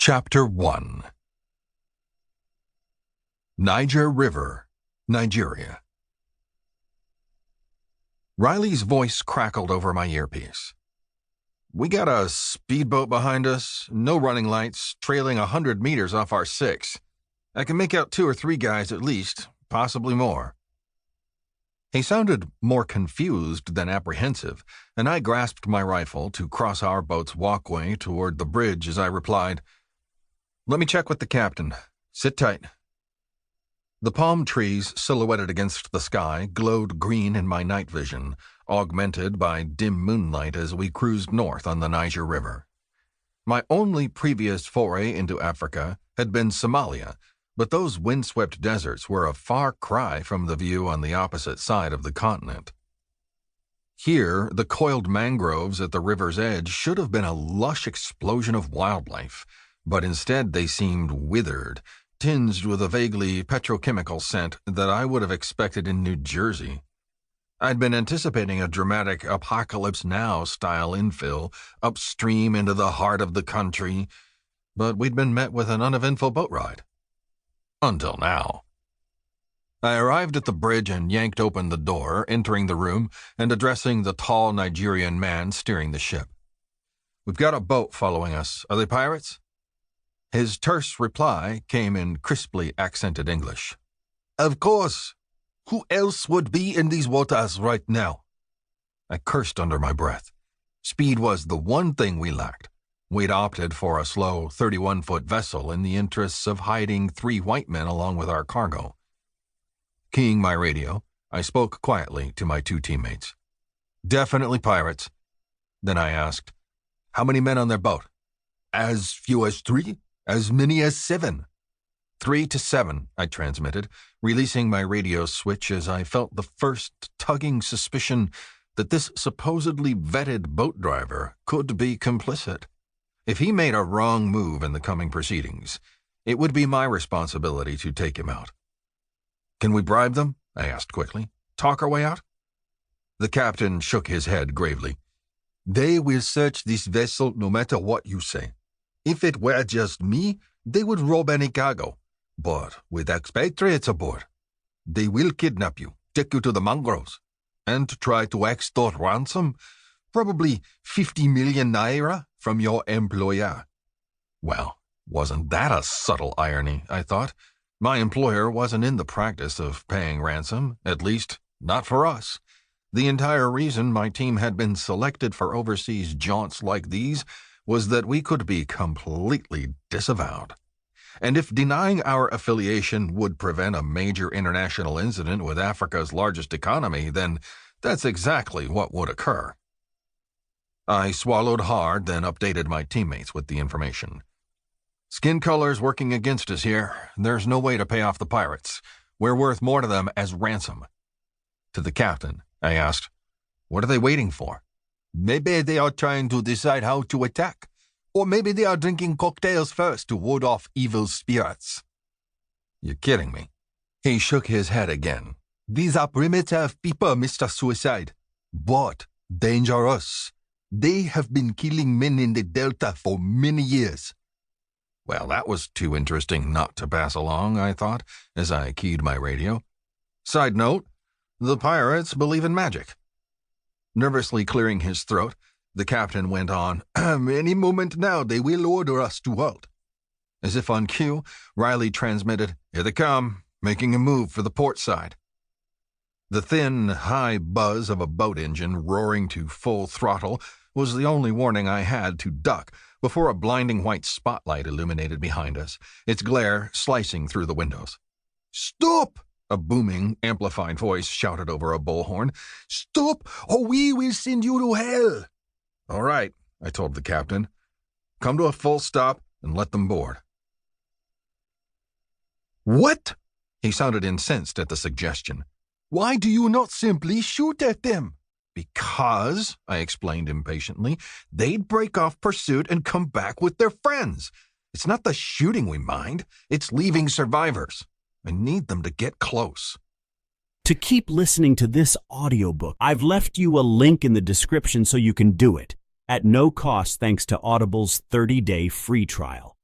Chapter 1. Niger River, Nigeria. Riley's voice crackled over my earpiece. We got a speedboat behind us, no running lights, trailing 100 meters off our 6. I can make out 2 or 3 guys at least, possibly more. He sounded more confused than apprehensive, and I grasped my rifle to cross our boat's walkway toward the bridge as I replied, "Let me check with the captain. Sit tight." The palm trees silhouetted against the sky glowed green in my night vision, augmented by dim moonlight as we cruised north on the Niger River. My only previous foray into Africa had been Somalia, but those windswept deserts were a far cry from the view on the opposite side of the continent. Here, the coiled mangroves at the river's edge should have been a lush explosion of wildlife, but instead they seemed withered, tinged with a vaguely petrochemical scent that I would have expected in New Jersey. I'd been anticipating a dramatic Apocalypse Now style infill upstream into the heart of the country, but we'd been met with an uneventful boat ride. Until now. I arrived at the bridge and yanked open the door, entering the room and addressing the tall Nigerian man steering the ship. "We've got a boat following us. Are they pirates?" His terse reply came in crisply accented English. "Of course. Who else would be in these waters right now?" I cursed under my breath. Speed was the one thing we lacked. We'd opted for a slow 31-foot vessel in the interests of hiding 3 white men along with our cargo. Keying my radio, I spoke quietly to my 2 teammates. "Definitely pirates." Then I asked, "How many men on their boat?" "As few as 3, as many as 7. 3 to 7, I transmitted, releasing my radio switch as I felt the first tugging suspicion that this supposedly vetted boat driver could be complicit. If he made a wrong move in the coming proceedings, it would be my responsibility to take him out. "Can we bribe them?" I asked quickly. "Talk our way out?" The captain shook his head gravely. "They will search this vessel no matter what you say. If it were just me, they would rob any cargo. But with expatriates aboard, they will kidnap you, take you to the mangroves, and try to extort ransom, probably 50 million naira from your employer." Well, wasn't that a subtle irony, I thought. My employer wasn't in the practice of paying ransom, at least not for us. The entire reason my team had been selected for overseas jaunts like these was that we could be completely disavowed. And if denying our affiliation would prevent a major international incident with Africa's largest economy, then that's exactly what would occur. I swallowed hard, then updated my teammates with the information. "Skin color's working against us here. There's no way to pay off the pirates. We're worth more to them as ransom." To the captain, I asked, "What are they waiting for?" "Maybe they are trying to decide how to attack. Or maybe they are drinking cocktails first to ward off evil spirits." "You're kidding me." He shook his head again. "These are primitive people, Mr. Suicide, but dangerous. They have been killing men in the Delta for many years." Well, that was too interesting not to pass along, I thought, as I keyed my radio. Side note, the pirates believe in magic. Nervously clearing his throat, the captain went on, "Any moment now they will order us to halt." As if on cue, Riley transmitted, "Here they come, making a move for the port side." The thin, high buzz of a boat engine roaring to full throttle was the only warning I had to duck before a blinding white spotlight illuminated behind us, its glare slicing through the windows. "Stop!" a booming, amplified voice shouted over a bullhorn. "Stop, or we will send you to hell!" "All right," I told the captain. "Come to a full stop and let them board." "What?" He sounded incensed at the suggestion. "Why do you not simply shoot at them?" "Because," I explained impatiently, "they'd break off pursuit and come back with their friends. It's not the shooting we mind, it's leaving survivors. I need them to get close." To keep listening to this audiobook, I've left you a link in the description so you can do it, at no cost thanks to Audible's 30-day free trial.